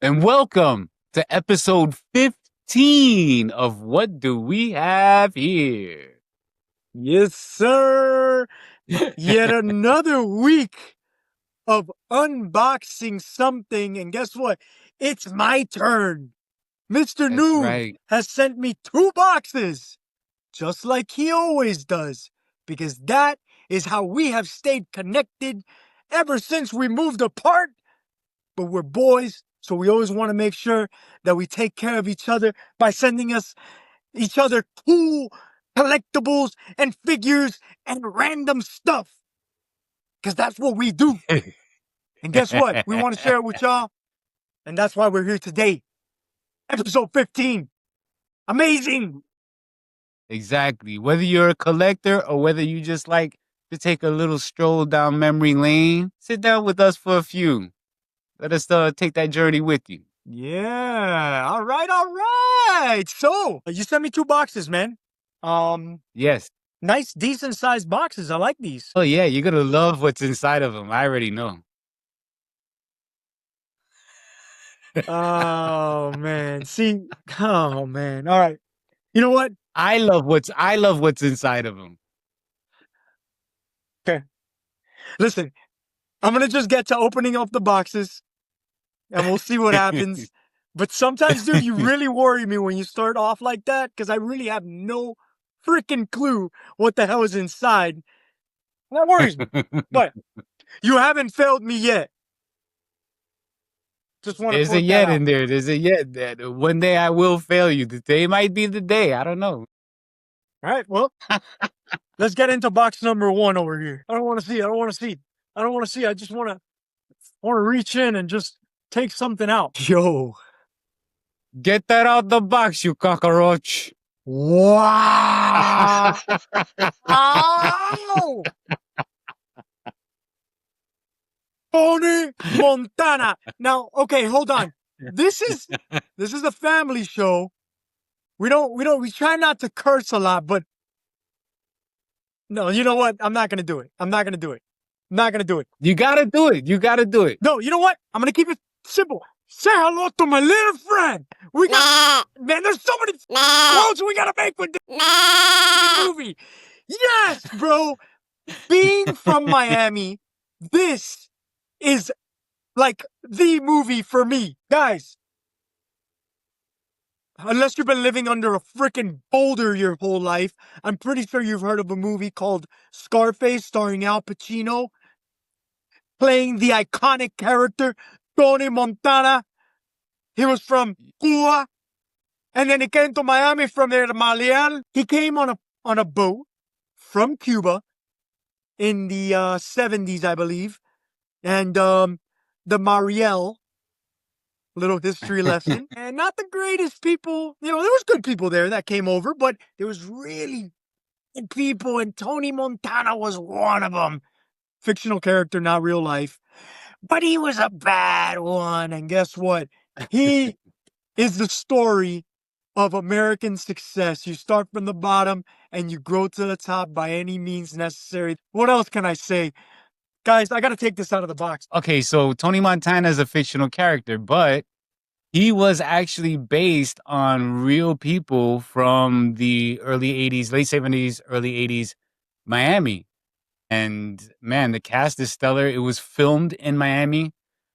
and welcome to episode 15 of What Do We Have Here? Yes, sir. Yet another week of unboxing something. And guess what? It's my turn. Mr. That's Noob right. has sent me 2 boxes, just like he always does, because that is how we have stayed connected ever since we moved apart. But we're boys, so we always want to make sure that we take care of each other by sending each other cool collectibles and figures and random stuff. Because that's what we do. And guess what? We want to share it with y'all. And that's why we're here today. Episode 15. Amazing. Exactly. Whether you're a collector or whether you just like to take a little stroll down memory lane, sit down with us for a few. Let us take that journey with you. Yeah. All right. All right. So you sent me 2 boxes, man. Yes. Nice, decent sized boxes. I like these. Oh, yeah. You're going to love what's inside of them. I already know. Oh man. See. Oh man. All right. You know what? I love what's inside of them. Okay. Listen, I'm gonna just get to opening up the boxes and we'll see what happens. But sometimes, dude, you really worry me when you start off like that because I really have no freaking clue what the hell is inside. That worries me. But you haven't failed me yet. Just want to There's a point that yet out. in there. There's a yet. That one day I will fail you. Today might be the day. I don't know. All right, well, let's get into box number 1 over here. I don't want to see. I don't want to see. I don't want to see. I just want to reach in and just take something out. Yo. Get that out the box, you cockroach. Wow. Ow! Tony Montana. Now, okay, hold on. This is a family show. We try not to curse a lot, but no, you know what? I'm not gonna do it. I'm not gonna do it. I'm not gonna do it. You gotta do it. You gotta do it. No, you know what? I'm gonna keep it simple. Say hello to my little friend. We got man. There's so many quotes we gotta make with this movie. Yes, bro. Being from Miami, this is like the movie for me, guys. Unless you've been living under a freaking boulder your whole life, I'm pretty sure you've heard of a movie called Scarface starring Al Pacino, playing the iconic character Tony Montana. He was from Cuba, and then he came to Miami from there to Malian. He came on a boat from Cuba in the 70s, I believe, and the Mariel. Little history lesson. And not the greatest people. You know, there was good people there that came over, but there was really good people, and Tony Montana was one of them. Fictional character, not real life. But he was a bad one. And guess what? He is the story of American success. You start from the bottom and you grow to the top by any means necessary. What else can I say? Guys, I got to take this out of the box. Okay, so Tony Montana is a fictional character, but he was actually based on real people from the early 80s, late 70s, early 80s Miami. And man, the cast is stellar. It was filmed in Miami.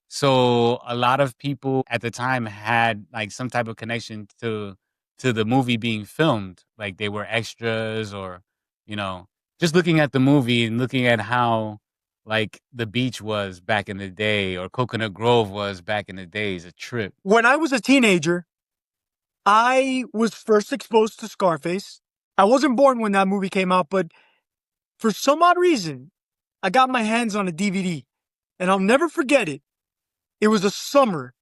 So a lot of people at the time had like some type of connection to the movie being filmed. Like they were extras or, you know, just looking at the movie and looking at how like the beach was back in the day or Coconut Grove was back in the day is a trip. When I was a teenager, I was first exposed to Scarface. I wasn't born when that movie came out, but for some odd reason, I got my hands on a DVD, and I'll never forget it. It was a summer.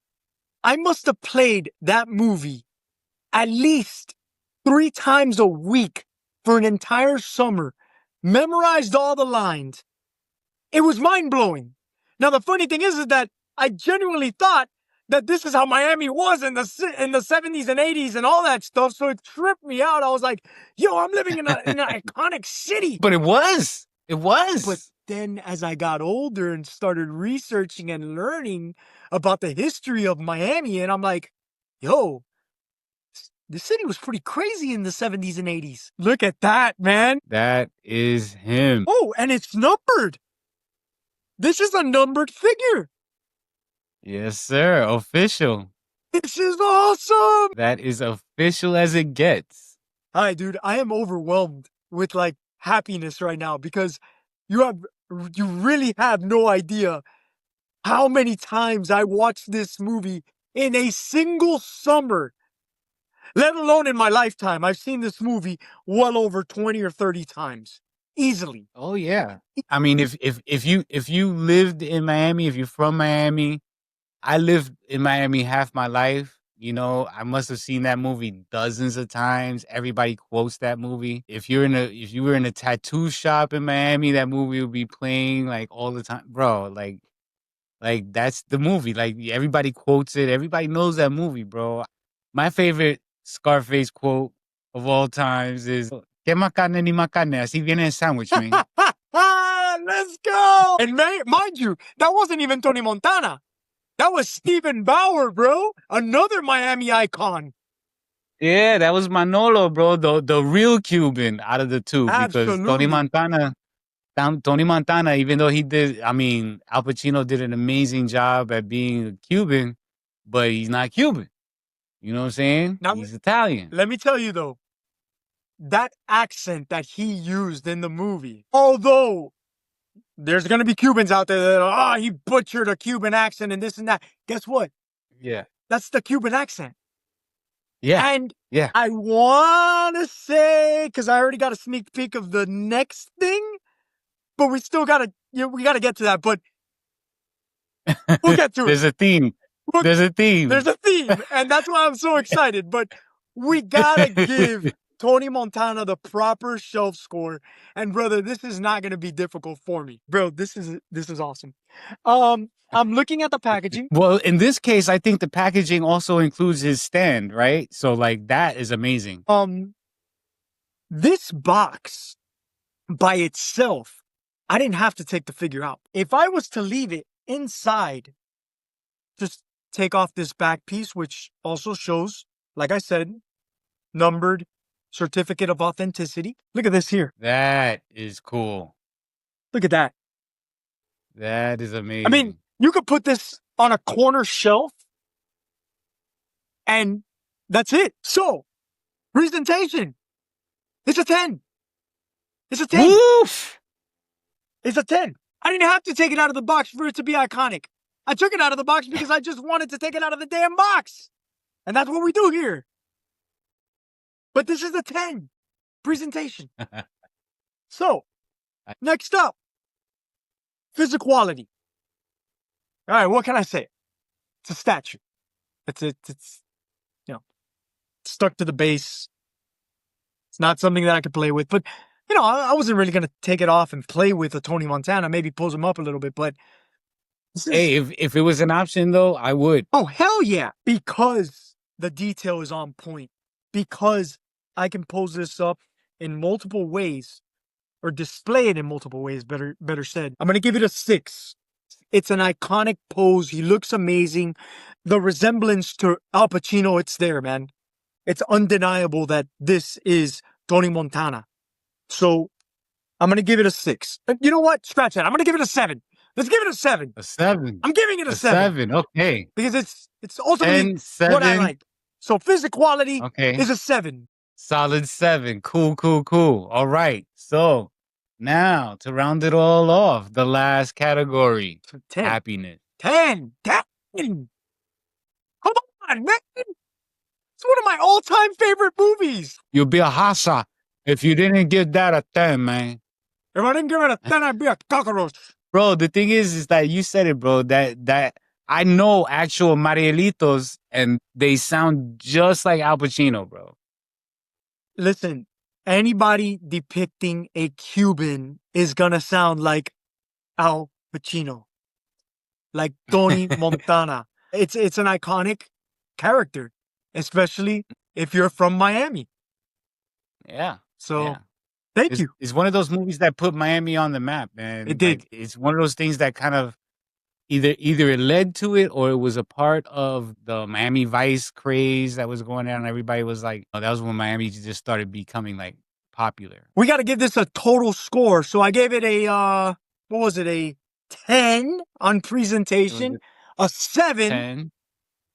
I must have played that movie at least 3 times a week for an entire summer, memorized all the lines. It was mind-blowing. Now, the funny thing is that I genuinely thought that this is how Miami was in the 70s and 80s and all that stuff, so it tripped me out. I was like, yo, I'm living in an iconic city. But it was. It was. But then as I got older and started researching and learning, about the history of Miami, and I'm like, yo, the city was pretty crazy in the 70s and 80s. Look at that, man. That is him. Oh, and it's numbered. This is a numbered figure. Yes, sir. Official. This is awesome. That is official as it gets. Hi, dude. I am overwhelmed with like happiness right now because you really have no idea how many times I watched this movie in a single summer, let alone in my lifetime. I've seen this movie well over 20 or 30 times. Easily. Oh yeah. I mean, if you lived in Miami, if you're from Miami, I lived in Miami half my life. You know, I must have seen that movie dozens of times. Everybody quotes that movie. If you were in a tattoo shop in Miami, that movie would be playing like all the time, bro. Like that's the movie. Like everybody quotes it. Everybody knows that movie, bro. My favorite Scarface quote of all times is "Que más carne ni más carne, así viene el sandwich, man." Let's go. And mind you, that wasn't even Tony Montana. That was Stephen Bauer, bro. Another Miami icon. Yeah, that was Manolo, bro. The real Cuban out of the two, because Absolutely. Tony Montana, even though he did, I mean, Al Pacino did an amazing job at being a Cuban, but he's not Cuban. You know what I'm saying? Now, He's Italian. let me tell you though, that accent that he used in the movie, although there's going to be Cubans out there that, he butchered a Cuban accent and this and that. Guess what? Yeah. That's the Cuban accent. Yeah. And Yeah. I want to say, because I already got a sneak peek of the next thing, but we still got to, we got to get to that. But we'll get to it. There's a theme. There's a theme. There's a theme. And that's why I'm so excited. But we got to give Tony Montana the proper shelf score. And brother, this is not going to be difficult for me. Bro, this is awesome. I'm looking at the packaging. Well, in this case, I think the packaging also includes his stand, right? So like that is amazing. This box by itself, I didn't have to take the figure out. If I was to leave it inside, just take off this back piece, which also shows, like I said, numbered certificate of authenticity. Look at this here. That is cool. Look at that. That is amazing. I mean, you could put this on a corner shelf and that's it. So, presentation. It's a 10. It's a 10. Woof! It's a 10. I didn't have to take it out of the box for it to be iconic. I took it out of the box because I just wanted to take it out of the damn box. And that's what we do here. But this is a 10 presentation. So, next up, physicality. All right, what can I say? It's a statue. It's stuck to the base. It's not something that I could play with. But, I wasn't really going to take it off and play with a Tony Montana, maybe pose him up a little bit. But hey, if it was an option, though, I would. Oh, hell yeah. Because the detail is on point. Because I can pose this up in multiple ways, or display it in multiple ways, better said. I'm going to give it a 6. It's an iconic pose. He looks amazing. The resemblance to Al Pacino, it's there, man. It's undeniable that this is Tony Montana. So I'm going to give it a 6. You know what? Scratch that. I'm going to give it a 7. Let's give it a 7. A 7. I'm giving it a 7. Okay. Because it's ultimately what I like. So physicality is a 7. Solid 7. Cool. All right. So now to round it all off, the last category. 10. Happiness. 10. Come on, man. It's one of my all-time favorite movies. You'd be a hassa if you didn't give that a 10, man. If I didn't give it a 10, I'd be a cockroach. Bro, the thing is that you said it, bro, that I know actual Marielitos and they sound just like Al Pacino, bro. Listen, anybody depicting a Cuban is gonna sound like Al Pacino, like Tony Montana. It's an iconic character, especially if you're from Miami. Yeah. So, thank you. It's one of those movies that put Miami on the map, man. It did. Like, it's one of those things that kind of either it led to it or it was a part of the Miami Vice craze that was going on. Everybody was like, oh, that was when Miami just started becoming like popular. We got to give this a total score. So I gave it a what was it? A 10 on It was presentation, a a 7 10,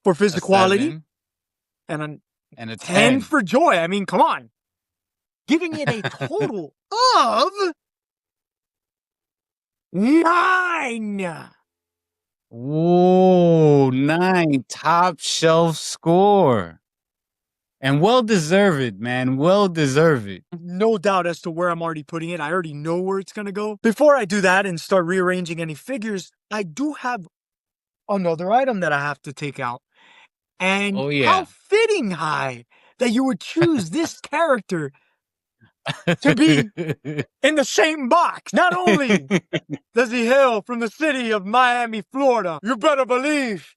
for a physicality, 7, and a and a 10 10. for joy. I mean, come on. Giving it a total of 9. Whoa, 9, top shelf score. And well deserved, man. Well deserved. No doubt as to where I'm already putting it. I already know where it's going to go. Before I do that and start rearranging any figures, I do have another item that I have to take out. And Oh how yeah. fitting, High, that you would choose this character to be in the same box. Not only does he hail from the city of Miami, Florida, you better believe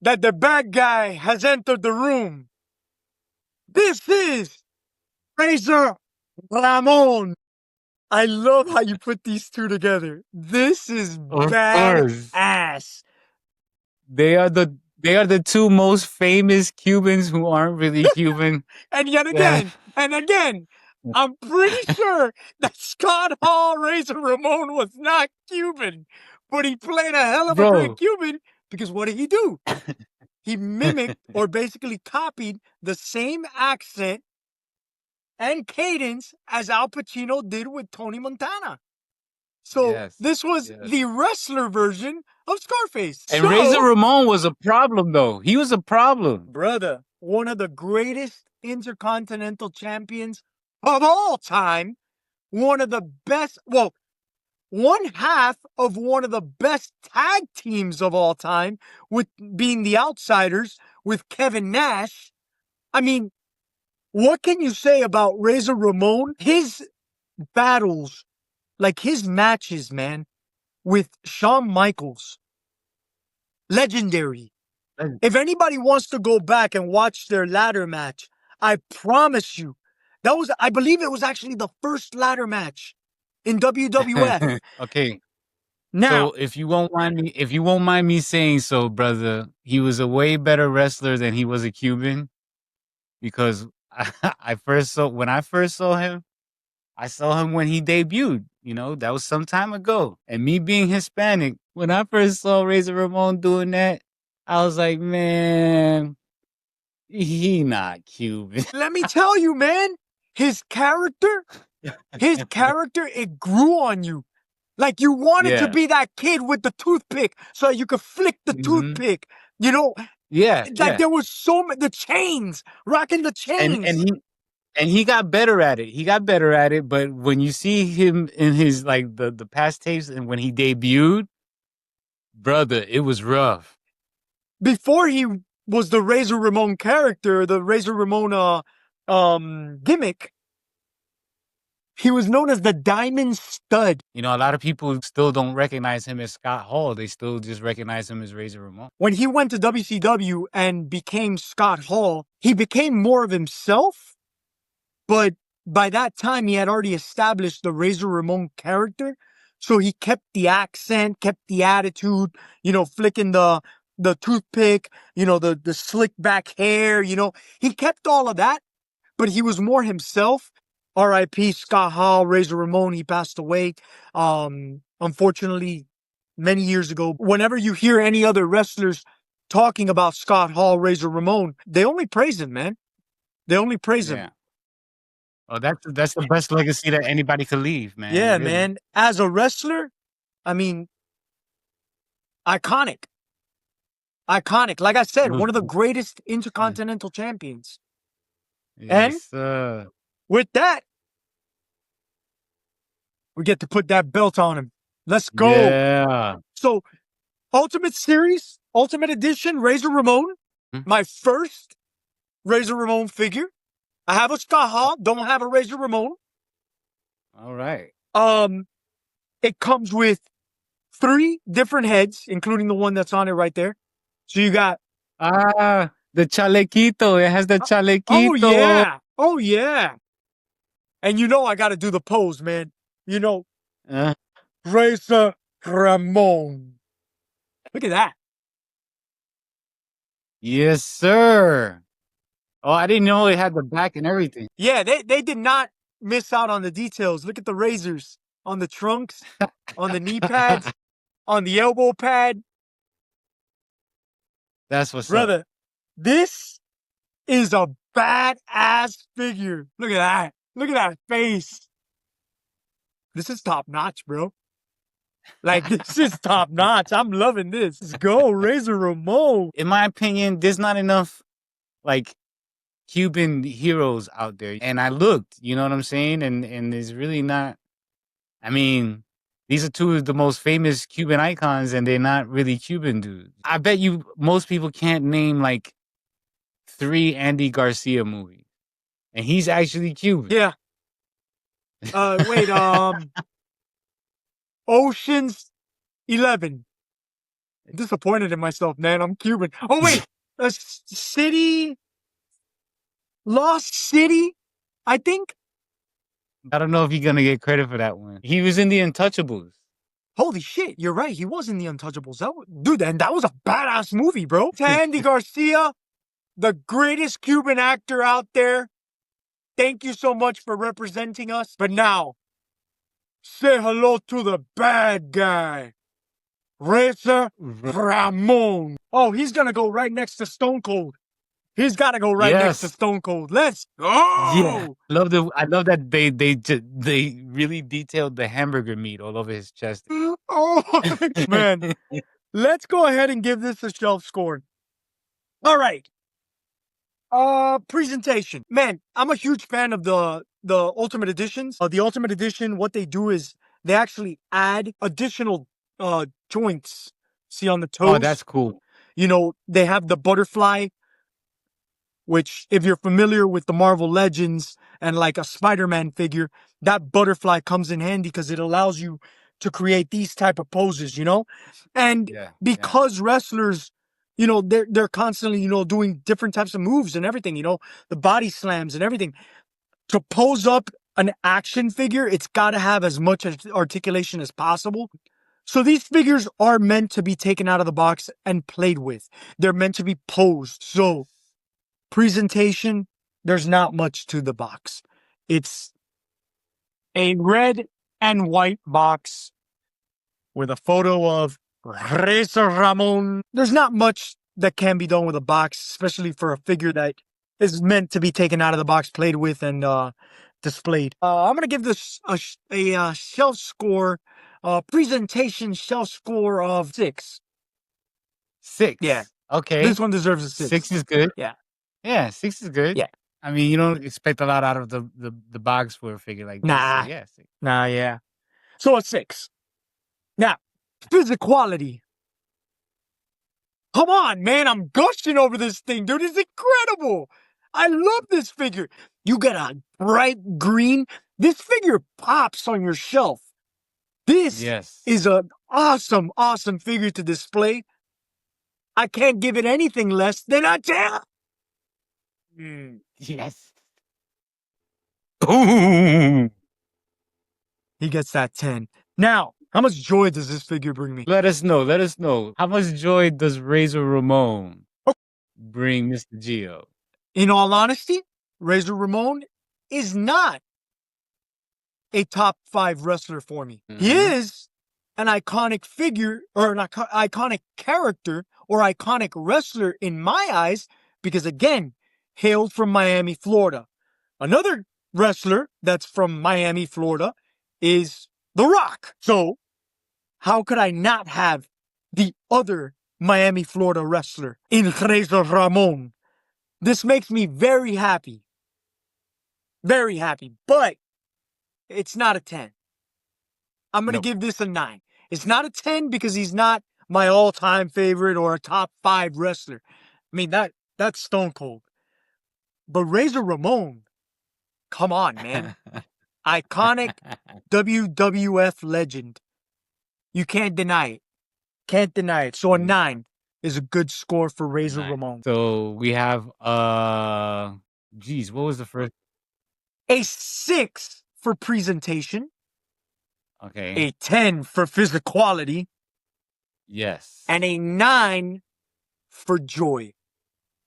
that the bad guy has entered the room. This is Razor Ramon. I love how you put these two together. This is Of bad course. ass. They are the two most famous Cubans who aren't really Cuban. And yet Yeah. again, I'm pretty sure that Scott Hall Razor Ramon was not Cuban, but he played a hell of a great Bro. Cuban because what did he do? He mimicked or basically copied the same accent and cadence as Al Pacino did with Tony Montana. So Yes. this was Yes. the wrestler version of Scarface. And Razor So, Ramon was a problem though. He was a problem. brother, one of the greatest intercontinental champions of all time, one of the best, well, one half of one of the best tag teams of all time, with being the Outsiders with Kevin Nash. I mean, what can you say about Razor Ramon? His battles, like his matches, man, with Shawn Michaels, legendary. If anybody wants to go back and watch their ladder match, I promise you, that was, I believe it was actually the first ladder match in WWF. Okay. Now, So if you won't mind me saying so, brother, he was a way better wrestler than he was a Cuban because when I first saw him, I saw him when he debuted. That was some time ago. And me being Hispanic, when I first saw Razor Ramon doing that, I was like, man, he not Cuban. let me tell you, man, his character, it grew on you. Like you wanted to Yeah. be that kid with the toothpick so you could flick the Hmm. toothpick. You know, Yeah, like yeah. there was so many, the chains, rocking the And chains. and he and he got better at it. He got better at it, but when you see him in his like the past tapes and when he debuted, brother, it was rough. Before he was the Razor Ramon character, the Razor Ramon gimmick, he was known as the Diamond Stud. A lot of people still don't recognize him as Scott Hall. They still just recognize him as Razor Ramon. When he went to WCW and became Scott Hall, he became more of himself, but by that time he had already established the Razor Ramon character. So he kept the accent, kept the attitude, flicking the toothpick, the slick back hair, he kept all of that, but he was more himself. R.I.P. Scott Hall, Razor Ramon, he passed away. Unfortunately, many years ago. Whenever you hear any other wrestlers talking about Scott Hall, Razor Ramon, they only praise him, man. They only praise him. Yeah. Oh, that's the best legacy that anybody could leave, man. Yeah, Really. man. As a wrestler, I mean, iconic. Iconic. Like I It said, was one of the greatest yeah. intercontinental champions. And Yes, sir. with that, we get to put that belt on him. Let's go. Yeah. So, Ultimate Series, Ultimate Edition, Razor Ramon, Hmm? my first Razor Ramon figure. I have a Scott Hall, don't have a Razor Ramon. All right. Um, it comes with 3 different heads, including the one that's on it right there. So you got, The chalequito. It has the oh chalequito. yeah, oh yeah. And I got to do the pose, man. Uh, Razor Ramon. Look at that. Yes, sir. Oh, I didn't know it had the back and everything. Yeah, they did not miss out on the details. Look at the razors on the trunks, on the knee pads, on the elbow pad. That's what's up. Brother, this is a badass figure. Look at that. Look at that face. This is top notch, bro. Like, this is top notch. I'm loving this. Let's go, Razor Ramon. In my opinion, there's not enough like Cuban heroes out there. And I looked, you know what I'm saying? And there's really not. I mean, these are two of the most famous Cuban icons, and they're not really Cuban dudes. I bet you most people can't name like 3 Andy Garcia movies, and he's actually Cuban. Yeah. Wait, Ocean's 11. Disappointed in myself, man. I'm Cuban. Oh, wait. A city. Lost City, I think. I don't know if you're gonna get credit for that one. He was in the Untouchables. Holy shit, you're right. He was in The Untouchables. Dude, and that was a badass movie, bro. To Andy Garcia, the greatest Cuban actor out there. Thank you so much for representing us. But now, say hello to the bad guy, Razor Ramon. Oh, he's gonna go right next to Stone Cold. He's got to go right next to Yes. Stone Cold. Let's go. Yeah, I love that they really detailed the hamburger meat all over his chest. Oh, man. Let's go ahead and give this a shelf score. All right. Presentation. Man, I'm a huge fan of the Ultimate Editions. The Ultimate Edition, what they do is they actually add additional joints. See on the toes? Oh, that's cool. You know, they have the butterfly, which if you're familiar with the Marvel Legends and like a Spider-Man figure, that butterfly comes in handy because it allows you to create these type of poses, you know? And Yeah. because wrestlers, you know, they're constantly, you know, doing different types of moves and everything, you know, the body slams and everything. To pose up an action figure, it's got to have as much articulation as possible. So these figures are meant to be taken out of the box and played with. They're meant to be posed. So presentation, there's not much to the box. It's a red and white box with a photo of Razor Ramon. There's not much that can be done with a box, especially for a figure that is meant to be taken out of the box, played with, and displayed. I'm gonna give this a shelf score, presentation shelf score of 6. 6. Yeah. Okay. This one deserves a 6. 6 is good. Yeah. Yeah, 6 is good. Yeah. I mean, you don't expect a lot out of the box for a figure like this. Nah. So yeah, 6. Nah, yeah. So a 6. Now, physicality. Come on, man. I'm gushing over this thing, dude. It's incredible. I love this figure. You got a bright green. This figure pops on your shelf. This Yes. is an awesome, awesome figure to display. I can't give it anything less than a 10. Yes. Boom. He gets that 10. Now, how much joy does this figure bring me? Let us know. Let us know. How much joy does Razor Ramon bring Mr. Gio? In all honesty, Razor Ramon is not a top 5 wrestler for me. He is an iconic figure or an iconic character or iconic wrestler in my eyes because, again, hailed from Miami, Florida. Another wrestler that's from Miami, Florida is The Rock. So, how could I not have the other Miami, Florida wrestler in Razor Ramon? This makes me very happy. Very happy. But it's not a 10. I'm going to give this a 9. It's not a 10 because he's not my all-time favorite or a top 5 wrestler. I mean, that's Stone Cold. But Razor Ramon, come on, man. Iconic WWF legend. You can't deny it. Can't deny it. So a 9 is a good score for Razor Ramon. So we have geez, what was the first? A 6 for presentation. Okay. A 10 for physicality. Yes. and a 9 for joy,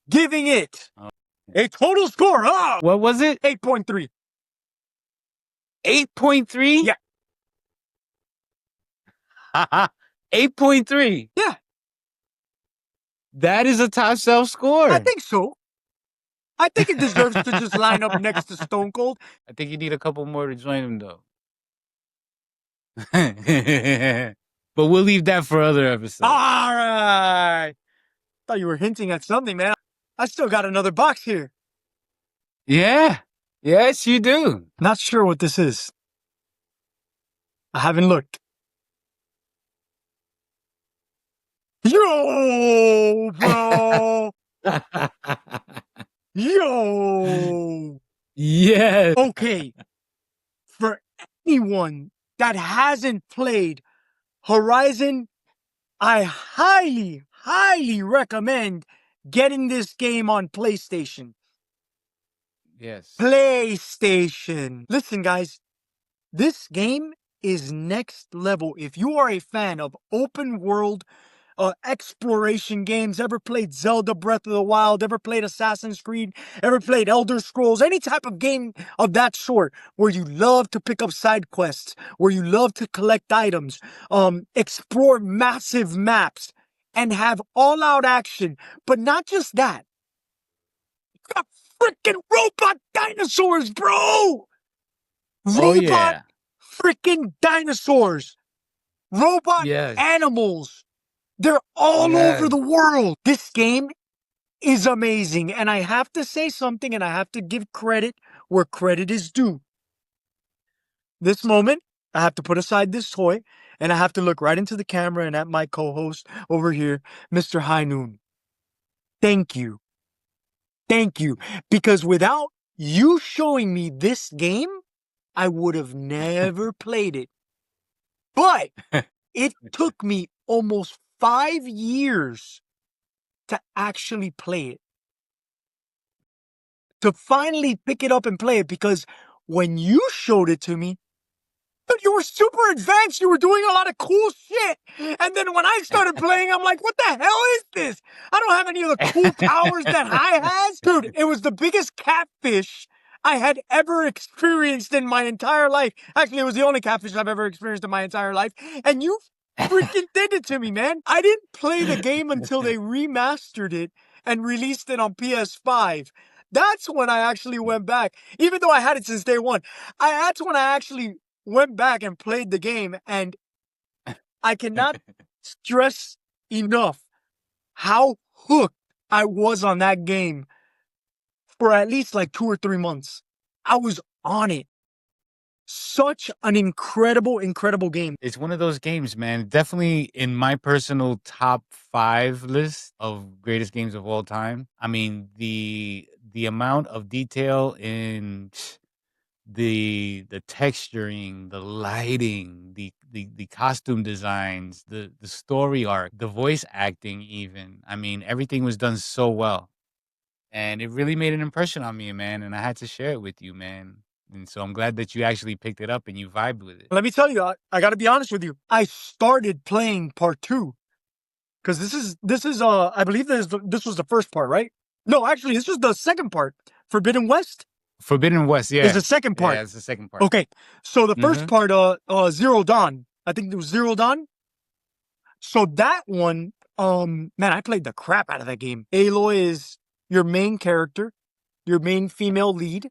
giving it Oh. a total score of What was it? 8.3. 8.3? Yeah. 8.3. Yeah, That is a top shelf I score. think so. I think it deserves to just line up next to Stone Cold. I think you need a couple more to join him, though. But we'll leave that for other episodes. All right. Thought you were hinting at something, man. I still got another box here. Yeah. Yes, you do. Not sure what this is. I haven't looked. Yo, bro. Yo. Yes. Okay. For anyone that hasn't played Horizon, I highly, highly recommend getting this game on PlayStation. Yes. PlayStation. Listen, guys, this game is next level. If you are a fan of open world exploration games, ever played Zelda Breath of the Wild, ever played Assassin's Creed, ever played Elder Scrolls, any type of game of that sort, where you love to pick up side quests, where you love to collect items, explore massive maps, and have all out action. But not just that, you got freaking robot dinosaurs, bro! Oh, Robot yeah. freaking dinosaurs! Robot Yes. animals! They're all over Yes. the world. This game is amazing. And I have to say something, and I have to give credit where credit is due. This moment, I have to put aside this toy, and I have to look right into the camera and at my co-host over here, Mr. High Noon. Thank you. Thank you. Because without you showing me this game, I would have never played it. But it took me almost 5 years to actually play it. To finally pick it up and play it, because when you showed it to me, dude, you were super advanced. You were doing a lot of cool shit. And then when I started playing, I'm like, what the hell is this? I don't have any of the cool powers that I has. Dude, it was the biggest catfish I had ever experienced in my entire life. Actually, it was the only catfish I've ever experienced in my entire life. And you freaking did it to me, man. I didn't play the game until they remastered it and released it on PS5. That's when I actually went back, even though I had it since day one. That's when I actually went back and played the game, and I cannot stress enough how hooked I was on that game for at least like 2 or 3 months. I was on it. Such an incredible, incredible game. It's one of those games, man. Definitely in my personal top 5 list of greatest games of all time. I mean, the amount of detail in the texturing, the lighting, the costume designs, the story arc, the voice acting even. I mean, everything was done so well. And it really made an impression on me, man, and I had to share it with you, man. And so I'm glad that you actually picked it up and you vibed with it. Let me tell you, I got to be honest with you. I started playing part 2 because this is I believe this was the first part, right? No, actually, this was the second part. Forbidden West Forbidden West, is yeah. the second part. Yeah, it's the second part. Okay, so the first Mhm. part, Zero Dawn. I think it was Zero Dawn. So that one, man, I played the crap out of that game. Aloy is your main character, your main female lead.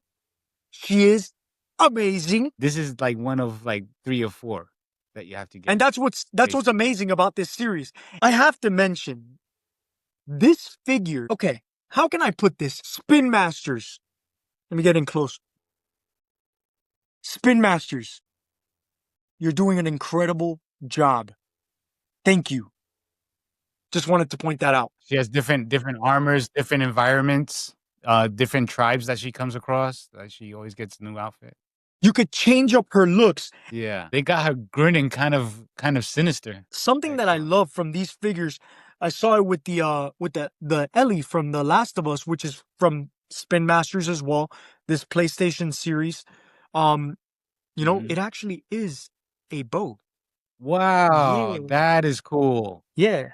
She is amazing, This is like one of like 3 or 4 that you have to get. and that's what's amazing about this series. I have to mention this figure. Okay, how can I put this? Spin Masters. Let me get in close. Spin Masters, you're doing an incredible job. Thank you. Just wanted to point that out. She has different armors, different environments, different tribes that she comes across. That she always gets a new outfit. You could change up her looks. Yeah, they got her grinning kind of sinister. Something that I love from these figures, I saw it with the Ellie from The Last of Us, which is from Spin Masters as well. This PlayStation series, Mhm. it actually is a bow. Wow, Yeah. that is cool. Yeah.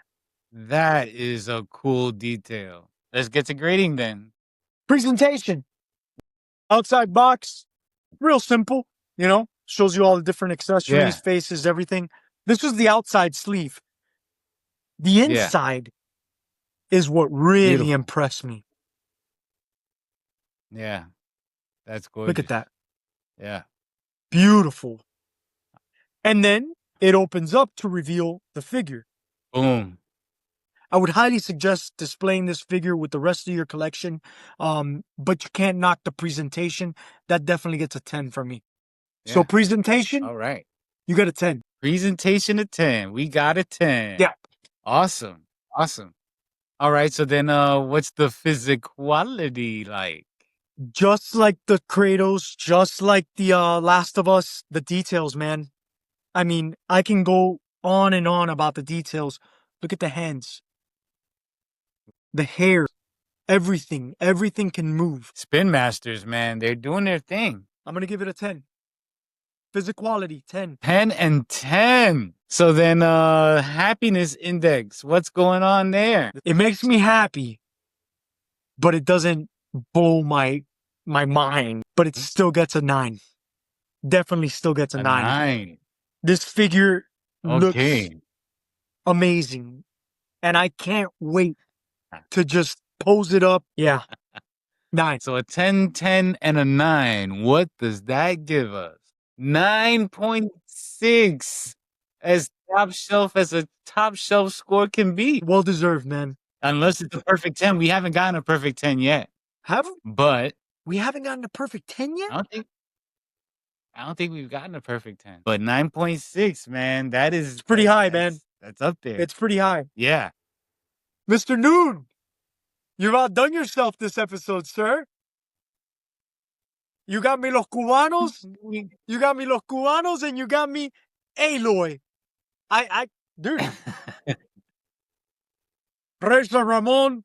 That is a cool detail. Let's get to grading then. Presentation. Outside box. Real simple. Shows you all the different accessories, Yeah, faces, everything. This was the outside sleeve. The yeah, inside is what really beautiful. impressed me. Yeah, that's Look at gorgeous. that. Yeah, Beautiful. And then it opens up to reveal the figure. boom. I would highly suggest displaying this figure with the rest of your collection, but you can't knock the presentation. That definitely gets a 10 from me. So Yeah, presentation, all right. you got a 10. Presentation a 10. We got a 10. Yeah. Awesome. Awesome. All right, so then what's the physicality like? Just like the Kratos, just like the Last of Us, the details, man. I mean, I can go on and on about the details. Look at the hands, the hair, everything can move. Spin Masters, man, they're doing their thing. I'm going to give it a 10. Physicality, 10. 10 and 10. So then happiness index, what's going on there? It makes me happy, but it doesn't blow my mind, but it still gets a 9. Definitely still gets a A 9. 9. This figure looks Okay. amazing, and I can't wait to just pose it up. Yeah. 9. So a 10, 10, and a 9. What does that give us? 9.6. As a top shelf score can be. Well deserved, man. Unless it's a perfect 10. We haven't gotten a perfect 10 yet. But We haven't gotten a perfect 10 I yet? don't think we've gotten a perfect 10. But 9.6, man, that is It's pretty high, man. That's up there. It's pretty high. Yeah. Mr. Noon, you've outdone yourself this episode, sir. You got me los cubanos, you got me los cubanos, and you got me Aloy. Dude. Reza Ramon,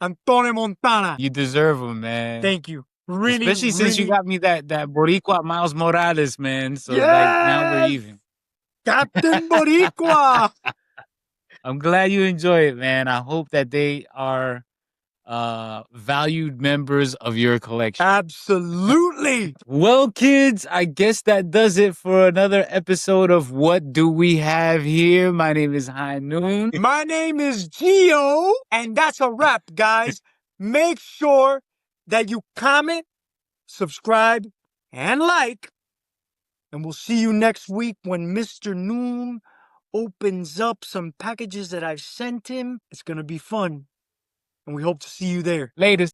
Antonio Montana. You deserve them, man. Thank you. Really, Especially since you really. got me that Boricua Miles Morales, man. So like now we're Yes! even. Captain Boricua. I'm glad you enjoy it, man. I hope that they are valued members of your collection. Absolutely. Well, kids, I guess that does it for another episode of What Do We Have Here? My name is High Noon. My name is Gio, and that's a wrap, guys. Make sure that you comment, subscribe, and like. And we'll see you next week when Mr. Noon opens up some packages that I've sent him. It's going to be fun. And we hope to see you there. Latest.